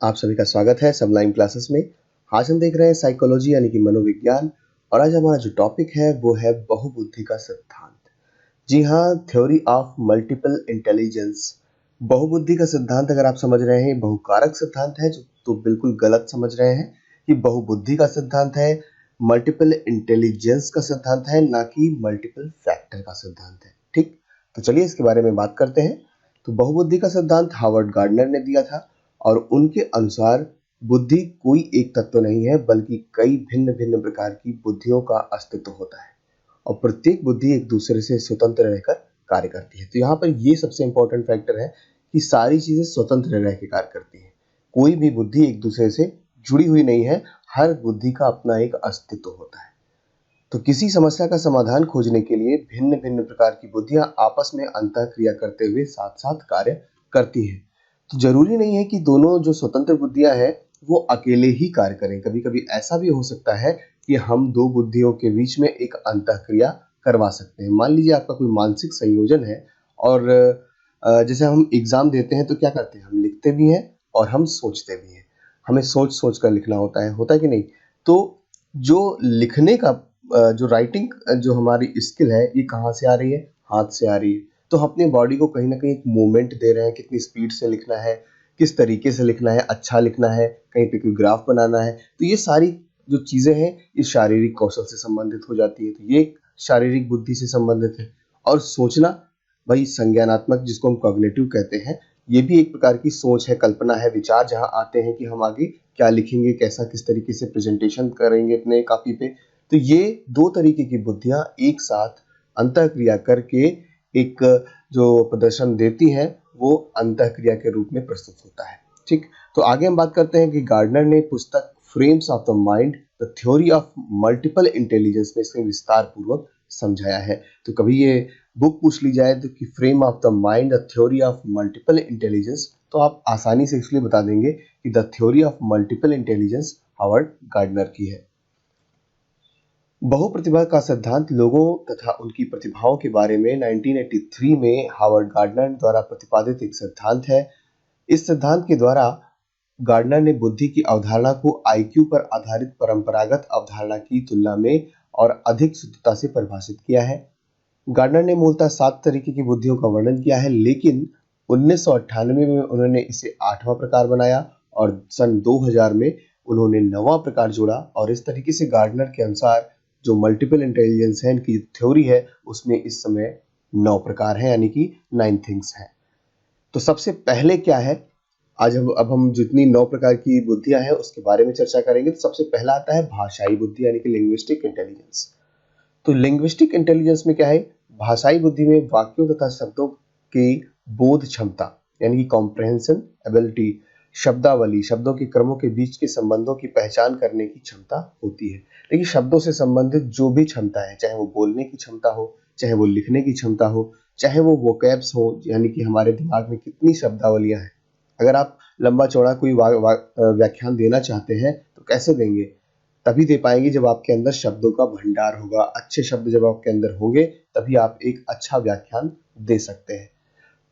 आप सभी का स्वागत है सबलाइन क्लासेस में। आज हम देख रहे हैं साइकोलॉजी यानी कि मनोविज्ञान। और आज हमारा जो टॉपिक है वो है बहुबुद्धि का सिद्धांत। जी हाँ, थ्योरी ऑफ मल्टीपल इंटेलिजेंस। बहुबुद्धि का सिद्धांत अगर आप समझ रहे हैं बहुकारक सिद्धांत है तो बिल्कुल गलत समझ रहे हैं। कि बहुबुद्धि का सिद्धांत है, मल्टीपल इंटेलिजेंस का सिद्धांत है, ना कि मल्टीपल फैक्टर का सिद्धांत है। ठीक, तो चलिए इसके बारे में बात करते हैं। तो बहुबुद्धि का सिद्धांत हार्वर्ड गार्डनर ने दिया था और उनके अनुसार बुद्धि कोई एक तत्व नहीं है बल्कि कई भिन्न भिन्न प्रकार की बुद्धियों का अस्तित्व होता है और प्रत्येक बुद्धि एक दूसरे से स्वतंत्र रहकर कार्य करती है। तो यहाँ पर ये सबसे इंपॉर्टेंट फैक्टर है कि सारी चीजें स्वतंत्र रह के कार्य करती हैं। कोई भी बुद्धि एक दूसरे से जुड़ी हुई नहीं है, हर बुद्धि का अपना एक अस्तित्व होता है। तो किसी समस्या का समाधान खोजने के लिए भिन्न भिन्न प्रकार की बुद्धियां आपस में अंतःक्रिया करते हुए साथ साथ कार्य करती हैं। तो जरूरी नहीं है कि दोनों जो स्वतंत्र बुद्धियां हैं वो अकेले ही कार्य करें। कभी कभी ऐसा भी हो सकता है कि हम दो बुद्धियों के बीच में एक अंतःक्रिया करवा सकते हैं। मान लीजिए आपका कोई मानसिक संयोजन है और जैसे हम एग्जाम देते हैं तो क्या करते हैं, हम लिखते भी हैं और हम सोचते भी हैं। हमें सोच सोच कर लिखना होता है कि नहीं। तो जो लिखने का जो राइटिंग जो हमारी स्किल है ये कहाँ से आ रही है, हाथ से आ रही है। तो हम अपने बॉडी को कहीं ना कहीं एक मूवमेंट दे रहे हैं, कितनी स्पीड से लिखना है, किस तरीके से लिखना है, अच्छा लिखना है, कहीं पे कोई ग्राफ बनाना है। तो ये सारी जो चीजें हैं ये शारीरिक कौशल से संबंधित हो जाती है। तो ये शारीरिक बुद्धि से संबंधित है। और सोचना, भाई संज्ञानात्मक जिसको हम कॉग्निटिव कहते हैं, ये भी एक प्रकार की सोच है, कल्पना है, विचार जहाँ आते हैं कि हम आगे क्या लिखेंगे, कैसा किस तरीके से प्रेजेंटेशन करेंगे अपने कॉपी पे। तो ये दो तरीके की बुद्धियां एक साथ अंतःक्रिया करके एक जो प्रदर्शन देती हैं वो अंतःक्रिया के रूप में प्रस्तुत होता है। ठीक, तो आगे हम बात करते हैं कि गार्डनर ने पुस्तक frames of the mind the theory of multiple intelligence में इसमें विस्तार पूर्वक समझाया है। तो कभी ये बुक पूछ ली जाए तो कि frame of the mind the theory of multiple intelligence, तो आप आसानी से इसलिए बता देंगे कि the theory of multiple intelligence Harvard gardener की है। बहुप्रतिभा का सिद्धांत लोगों तथा उनकी प्रतिभाओं के बारे में 1983 में हार्वर्ड गार्डनर द्वारा प्रतिपादित एक सिद्धांत है। इस सिद्धांत के द्वारा गार्डनर ने बुद्धि की अवधारणा को आईक्यू पर आधारित परंपरागत अवधारणा की तुलना में और अधिक शुद्धता से परिभाषित किया है। गार्डनर ने मूलतः 7 तरीके की बुद्धियों का वर्णन किया है, लेकिन 1998 में उन्होंने इसे 8वां प्रकार बनाया और सन 2000 में उन्होंने 9वां प्रकार जोड़ा। और इस तरीके से गार्डनर के अनुसार जो मल्टीपल इंटेलिजेंस है, इनकी थ्योरी है, उसमें इस समय 9 प्रकार हैं, यानी कि 9 थिंग्स हैं। तो सबसे पहले क्या है, आज अब हम जितनी 9 प्रकार की बुद्धियां हैं उसके बारे में चर्चा करेंगे। तो सबसे पहला आता है भाषाई बुद्धि यानी कि लिंग्विस्टिक इंटेलिजेंस। तो लिंग्विस्टिक इंटेलिजेंस में क्या है, भाषाई बुद्धि में वाक्यों तथा शब्दों की बोध क्षमता यानी कि कॉम्प्रहेंशन एबिलिटी, शब्दावली, शब्दों के क्रमों के बीच के संबंधों की पहचान करने की क्षमता होती है। लेकिन शब्दों से संबंधित जो भी क्षमता है, चाहे वो बोलने की क्षमता हो, चाहे वो लिखने की क्षमता हो, चाहे वो वोकैब्स हो, यानी कि हमारे दिमाग में कितनी शब्दावलियां हैं। अगर आप लंबा चौड़ा कोई व्याख्यान देना चाहते हैं तो कैसे देंगे, तभी दे पाएंगे जब आपके अंदर शब्दों का भंडार होगा। अच्छे शब्द जब आपके अंदर होंगे तभी आप एक अच्छा व्याख्यान दे सकते हैं।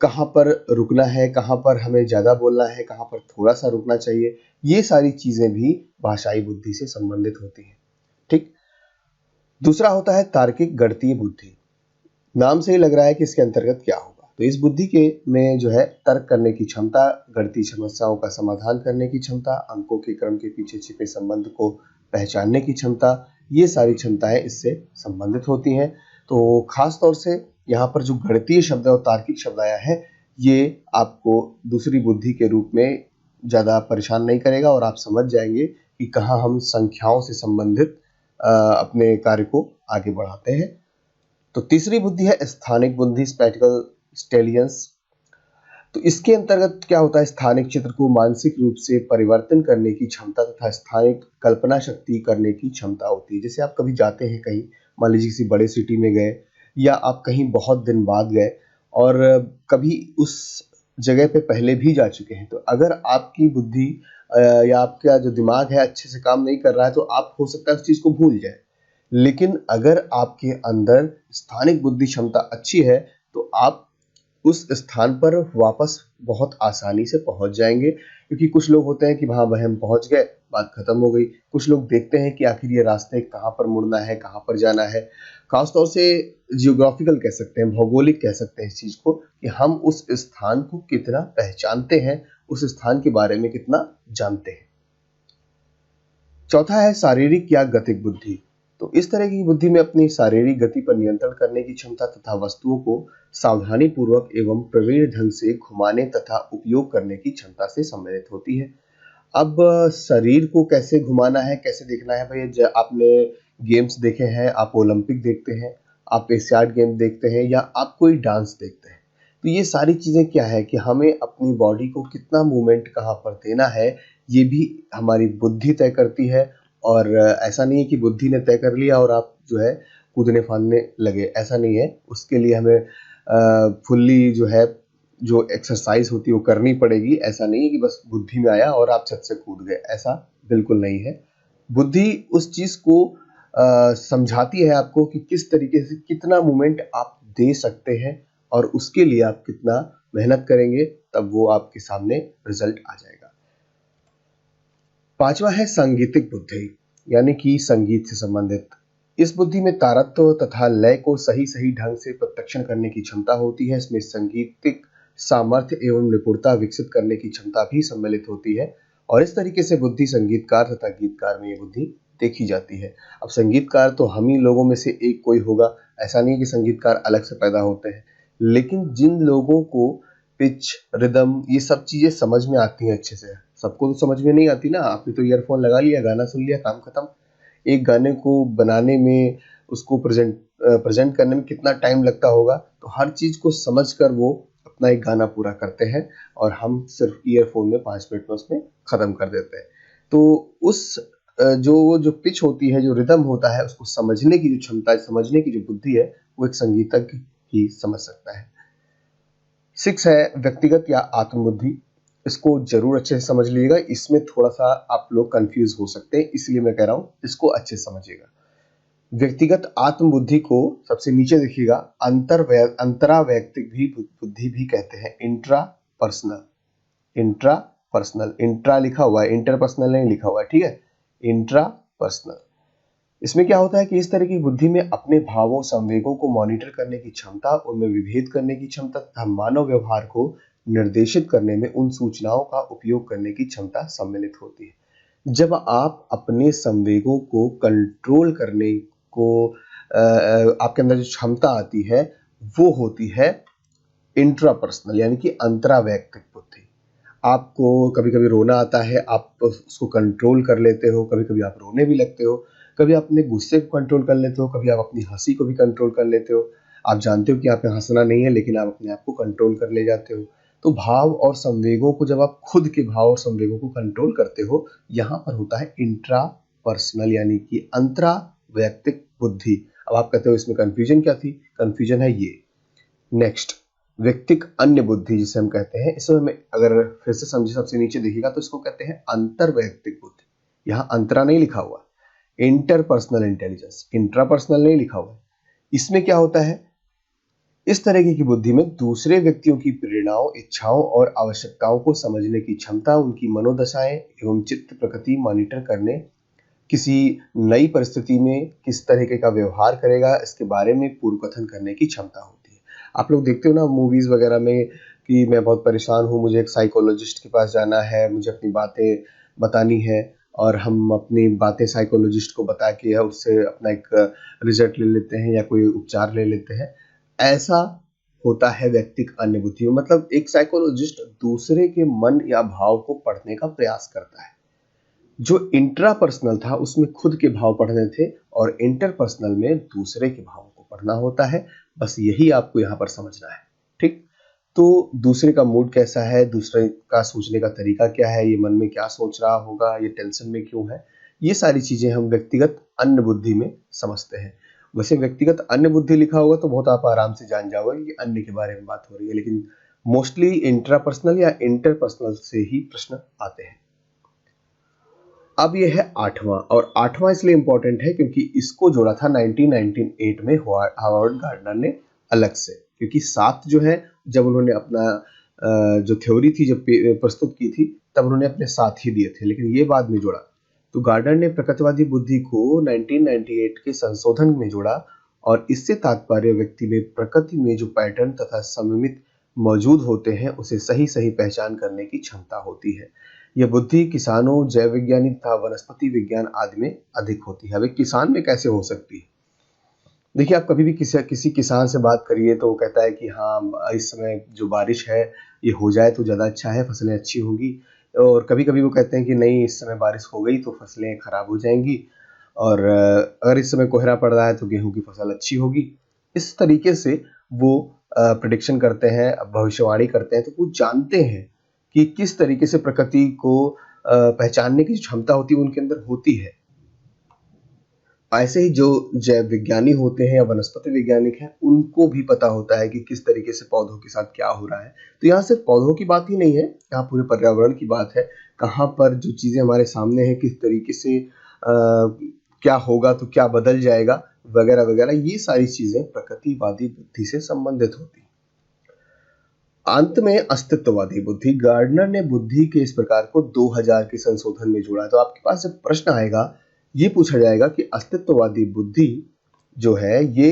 कहाँ पर रुकना है, कहाँ पर हमें ज्यादा बोलना है, कहाँ पर थोड़ा सा रुकना चाहिए, ये सारी चीजें भी भाषाई बुद्धि से संबंधित होती हैं। ठीक, दूसरा होता है तार्किक गणितीय बुद्धि। नाम से ही लग रहा है कि इसके अंतर्गत क्या होगा। तो इस बुद्धि के में जो है तर्क करने की क्षमता, गणितीय समस्याओं का समाधान करने की क्षमता, अंकों के क्रम के पीछे छिपे संबंध को पहचानने की क्षमता, ये सारी क्षमताएं इससे संबंधित होती हैं। तो खास तौर से यहाँ पर जो गणितीय शब्द और तार्किक शब्द आया है, ये आपको दूसरी बुद्धि के रूप में ज्यादा परेशान नहीं करेगा और आप समझ जाएंगे कि कहाँ हम संख्याओं से संबंधित अपने कार्य को आगे बढ़ाते हैं। तो तीसरी बुद्धि है स्थानिक बुद्धि, स्पैटिकल इंटेलिजेंस। तो इसके अंतर्गत क्या होता है, स्थानिक चित्र को मानसिक रूप से परिवर्तन करने की क्षमता तथा स्थानिक कल्पना शक्ति करने की क्षमता होती है। जैसे आप कभी जाते हैं कहीं, मान लीजिए किसी बड़े सिटी में गए या आप कहीं बहुत दिन बाद गए और कभी उस जगह पे पहले भी जा चुके हैं, तो अगर आपकी बुद्धि या आपका जो दिमाग है अच्छे से काम नहीं कर रहा है तो आप हो सकता है उस चीज को भूल जाए। लेकिन अगर आपके अंदर स्थानिक बुद्धि क्षमता अच्छी है तो आप उस स्थान पर वापस बहुत आसानी से पहुंच जाएंगे। क्योंकि कुछ लोग होते हैं कि हाँ भाई हम पहुंच गए, बात खत्म हो गई। कुछ लोग देखते हैं कि आखिर ये रास्ते कहाँ पर मुड़ना है, कहाँ पर जाना है। खासतौर से जियोग्राफिकल कह सकते हैं, भौगोलिक कह सकते हैं इस चीज को, कि हम उस स्थान को कितना पहचानते हैं, उस स्थान के बारे में कितना जानते हैं। चौथा है शारीरिक या गतिक बुद्धि। तो इस तरह की बुद्धि में अपनी शारीरिक गति पर नियंत्रण करने की क्षमता तथा वस्तुओं को सावधानी पूर्वक एवं प्रवीण ढंग से घुमाने तथा उपयोग करने की क्षमता से सम्मिलित होती है। अब शरीर को कैसे घुमाना है, कैसे देखना है भाई, आपने गेम्स देखे हैं, आप ओलंपिक देखते हैं, आप एशियाड गेम देखते हैं, या आप कोई डांस देखते हैं, तो ये सारी चीजें क्या है कि हमें अपनी बॉडी को कितना मूवमेंट कहाँ पर देना है, ये भी हमारी बुद्धि तय करती है। और ऐसा नहीं है कि बुद्धि ने तय कर लिया और आप जो है कूदने फांदने लगे, ऐसा नहीं है। उसके लिए हमें फुल्ली जो है जो एक्सरसाइज होती है वो करनी पड़ेगी। ऐसा नहीं है कि बस बुद्धि में आया और आप छत से कूद गए, ऐसा बिल्कुल नहीं है। बुद्धि उस चीज को समझाती है आपको कि किस तरीके से कितना मूवमेंट आप दे सकते हैं, और उसके लिए आप कितना मेहनत करेंगे, तब वो आपके सामने रिजल्ट आ जाएगा। पांचवा है सांगीतिक बुद्धि, यानी कि संगीत से संबंधित। इस बुद्धि में तारत्व तथा लय को सही सही ढंग से प्रत्यक्षण करने की क्षमता होती है। इसमें संगीतिक सामर्थ्य एवं निपुणता विकसित करने की क्षमता भी सम्मिलित होती है, और इस तरीके से बुद्धि संगीतकार तथा गीतकार में ये बुद्धि देखी जाती है। अब संगीतकार तो हम ही लोगों में से एक कोई होगा, ऐसा नहीं कि संगीतकार अलग से पैदा होते हैं, लेकिन जिन लोगों को पिच, रिदम, ये सब चीजें समझ में आती हैं अच्छे से, सबको तो समझ में नहीं आती ना। आपने तो ईयरफोन लगा लिया, गाना सुन लिया, काम खत्म। एक गाने को बनाने में, उसको प्रेजेंट करने में कितना टाइम लगता होगा, तो हर चीज को समझकर वो अपना एक गाना पूरा करते हैं, और हम सिर्फ ईयरफोन में 5 मिनट में उसमें खत्म कर देते हैं। तो उस जो पिच होती है, जो रिदम होता है, उसको समझने की जो क्षमता है, समझने की जो बुद्धि है, वो एक संगीतज्ञ ही समझ सकता है। 6 है व्यक्तिगत या आत्मबुद्धि। इसको जरूर अच्छे से समझ लीजिएगा, इसमें थोड़ा सा आप लोग कंफ्यूज हो सकते हैं, इसलिए मैं कह रहा हूं इसको अच्छे से समझिएगा। व्यक्तिगत आत्मबुद्धि को सबसे नीचे देखिएगा, अंतरा वैयक्तिक भी बुद्धि भी कहते हैं, intra personal. Intra personal, intra लिखा हुआ है, इंटरपर्सनल नहीं लिखा हुआ है, ठीक है, इंट्रा पर्सनल। इसमें क्या होता है कि इस तरह की बुद्धि में अपने भावों, संवेगों को मॉनिटर करने की क्षमता, उनमें विभेद करने की क्षमता तथा मानव व्यवहार को निर्देशित करने में उन सूचनाओं का उपयोग करने की क्षमता सम्मिलित होती है। जब आप अपने संवेगों को कंट्रोल करने को आपके अंदर जो क्षमता आती है, वो होती है इंट्रापर्सनल, यानी कि अंतरावैयक्तिक बुद्धि। आपको कभी कभी रोना आता है, आप उसको कंट्रोल कर लेते हो, कभी कभी आप रोने भी लगते हो, कभी आप अपने गुस्से को कंट्रोल कर लेते हो, कभी आप अपनी हंसी को भी कंट्रोल कर लेते हो। आप जानते हो कि आप में हंसना नहीं है, लेकिन आप अपने आप को कंट्रोल कर ले जाते हो। तो भाव और संवेगों को, जब आप खुद के भाव और संवेगों को कंट्रोल करते हो, यहाँ पर होता है इंट्रा पर्सनल, यानी कि अंतरा वैयक्तिक बुद्धि। अब आप कहते हो इसमें कंफ्यूजन क्या थी? कंफ्यूजन है ये। नेक्स्ट, व्यक्तिक अन्य बुद्धि जिसे हम कहते हैं, इसमें में अगर फिर से समझे, सबसे नीचे देखिएगा तो इसको कहते हैं अंतर वैयक्तिक बुद्धि। यहाँ अंतरा नहीं लिखा हुआ, इंटरपर्सनल इंटेलिजेंस, इंट्रापर्सनल नहीं लिखा हुआ। इसमें क्या होता है, इस तरह की बुद्धि में दूसरे व्यक्तियों की प्रेरणाओं, इच्छाओं और आवश्यकताओं को समझने की क्षमता, उनकी मनोदशाएं एवं चित्त प्रकृति मॉनिटर करने, किसी नई परिस्थिति में किस तरीके का व्यवहार करेगा, इसके बारे में पूर्व कथन करने की क्षमता होती है। आप लोग देखते हो ना मूवीज वगैरह में कि मैं बहुत परेशान हूँ, मुझे एक साइकोलॉजिस्ट के पास जाना है, मुझे अपनी बातें बतानी है, और हम अपनी बातें साइकोलॉजिस्ट को बता के उससे अपना एक रिजल्ट ले लेते हैं या कोई उपचार ले लेते हैं। ऐसा होता है व्यक्तिक अन्य बुद्धि में। मतलब एक साइकोलॉजिस्ट दूसरे के मन या भाव को पढ़ने का प्रयास करता है। जो इंट्रापर्सनल था उसमें खुद के भाव पढ़ने थे, और इंटरपर्सनल में दूसरे के भावों को पढ़ना होता है। बस यही आपको यहाँ पर समझना है, ठीक। तो दूसरे का मूड कैसा है, दूसरे का सोचने का तरीका क्या है, ये मन में क्या सोच रहा होगा, ये टेंशन में क्यों है, ये सारी चीजें हम व्यक्तिगत अन्य बुद्धि में समझते हैं। वैसे व्यक्तिगत अन्य बुद्धि लिखा होगा तो बहुत आप आराम से जान जाओगे कि अन्य के बारे में बात हो रही है, लेकिन मोस्टली इंट्रापर्सनल या इंटरपर्सनल से ही प्रश्न आते हैं। अब यह है 8वां, और 8वां इसलिए इंपॉर्टेंट है क्योंकि इसको जोड़ा था 1998 में हावर्ड गार्डनर ने अलग से, क्योंकि 7 जो है जब उन्होंने अपना जो थ्योरी थी जब प्रस्तुत की थी तब उन्होंने अपने साथ ही दिए थे, लेकिन ये बाद में जोड़ा। तो गार्डनर ने प्रकृतिवादी बुद्धि को 1998 के संशोधन में जोड़ा और इससे तात्पर्य व्यक्ति में प्रकृति में जो पैटर्न तथा सममित मौजूद होते हैं उसे सही सही पहचान करने की क्षमता होती है। यह बुद्धि किसानों, जैव विज्ञानी तथा वनस्पति विज्ञान आदि में अधिक होती है। अब एक किसान में कैसे हो सकती है? देखिए, आप कभी भी किसी किसान से बात करिए तो वो कहता है कि हाँ, इस समय जो बारिश है ये हो जाए तो ज़्यादा अच्छा है, फसलें अच्छी होंगी। और कभी-कभी वो कहते हैं कि नहीं, इस समय बारिश हो गई तो फसलें खराब हो जाएंगी, और अगर इस समय कोहरा पड़ रहा है तो गेहूं की फसल अच्छी होगी। इस तरीके से वो प्रिडिक्शन करते हैं, भविष्यवाणी करते हैं। तो वो जानते हैं कि किस तरीके से प्रकृति को पहचानने की जो क्षमता होती है उनके अंदर होती है। ऐसे ही जो जैव विज्ञानी होते हैं या वनस्पति वैज्ञानिक हैं, उनको भी पता होता है कि किस तरीके से पौधों के साथ क्या हो रहा है। तो यहाँ सिर्फ पौधों की बात ही नहीं है, यहाँ पूरे पर्यावरण की बात है। कहाँ पर जो चीजें हमारे सामने हैं, किस तरीके से क्या होगा, तो क्या बदल जाएगा, वगैरह वगैरह, ये सारी चीजें प्रकृतिवादी बुद्धि से संबंधित होती हैं। अंत में अस्तित्ववादी बुद्धि। गार्डनर ने बुद्धि के इस प्रकार को 2000 के संशोधन में जोड़ा। तो आपके पास जब प्रश्न आएगा, ये पूछा जाएगा कि अस्तित्ववादी बुद्धि जो है ये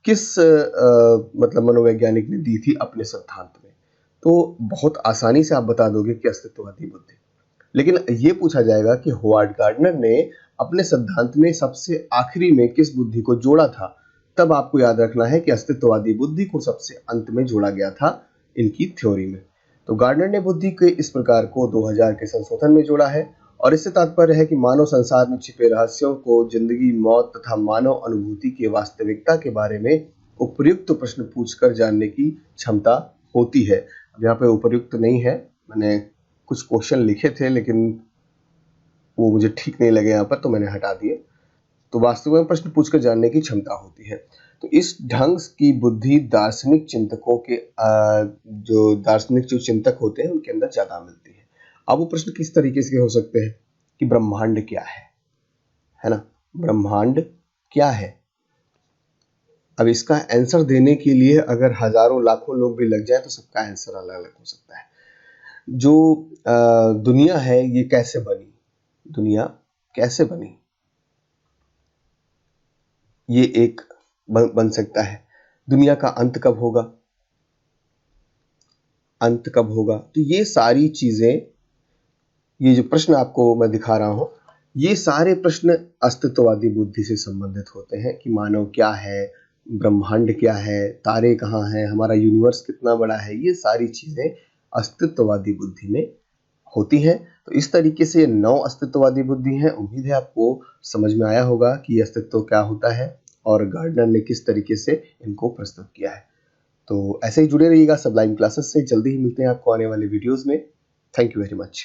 किस मतलब मनोवैज्ञानिक ने दी थी अपने सिद्धांत में, तो बहुत आसानी से आप बता दोगे कि अस्तित्ववादी बुद्धि। लेकिन ये पूछा जाएगा कि होवार्ड गार्डनर ने अपने सिद्धांत में सबसे आखिरी में किस बुद्धि को जोड़ा था, तब आपको याद रखना है कि अस्तित्ववादी बुद्धि को सबसे अंत में जोड़ा गया था इनकी थ्योरी में। तो गार्डनर ने बुद्धि के इस प्रकार को 2000 के संशोधन में जोड़ा है, और इससे तात्पर्य है कि मानव संसार में छिपे रहस्यों को, जिंदगी, मौत तथा मानव अनुभूति की वास्तविकता के बारे में उपयुक्त प्रश्न पूछकर जानने की क्षमता होती है। अब यहाँ पे उपयुक्त नहीं है, मैंने कुछ क्वेश्चन लिखे थे लेकिन वो मुझे ठीक नहीं लगे यहाँ पर, तो मैंने हटा दिए। तो वास्तव में प्रश्न पूछकर जानने की क्षमता होती है। तो इस ढंग की बुद्धि दार्शनिक चिंतकों के जो दार्शनिक जो चिंतक होते हैं उनके अंदर ज्यादा मिलती है। अब वो प्रश्न किस तरीके से हो सकते हैं कि ब्रह्मांड क्या है ना? ब्रह्मांड क्या है? अब इसका आंसर देने के लिए अगर हजारों लाखों लोग भी लग जाए तो सबका आंसर अलग अलग हो सकता है। जो दुनिया है ये कैसे बनी, दुनिया कैसे बनी, ये एक बन सकता है। दुनिया का अंत कब होगा, अंत कब होगा? तो ये सारी चीजें, ये जो प्रश्न आपको मैं दिखा रहा हूं, ये सारे प्रश्न अस्तित्ववादी बुद्धि से संबंधित होते हैं कि मानव क्या है, ब्रह्मांड क्या है, तारे कहाँ हैं, हमारा यूनिवर्स कितना बड़ा है, ये सारी चीजें अस्तित्ववादी बुद्धि में होती हैं। तो इस तरीके से 9 अस्तित्ववादी बुद्धि हैं। उम्मीद है आपको समझ में आया होगा कि अस्तित्व क्या होता है और गार्डनर ने किस तरीके से इनको प्रस्तुत किया है। तो ऐसे ही जुड़े रहिएगा सबलाइन क्लासेस से। जल्दी ही मिलते हैं आपको आने वाले वीडियोस में। Thank you very much.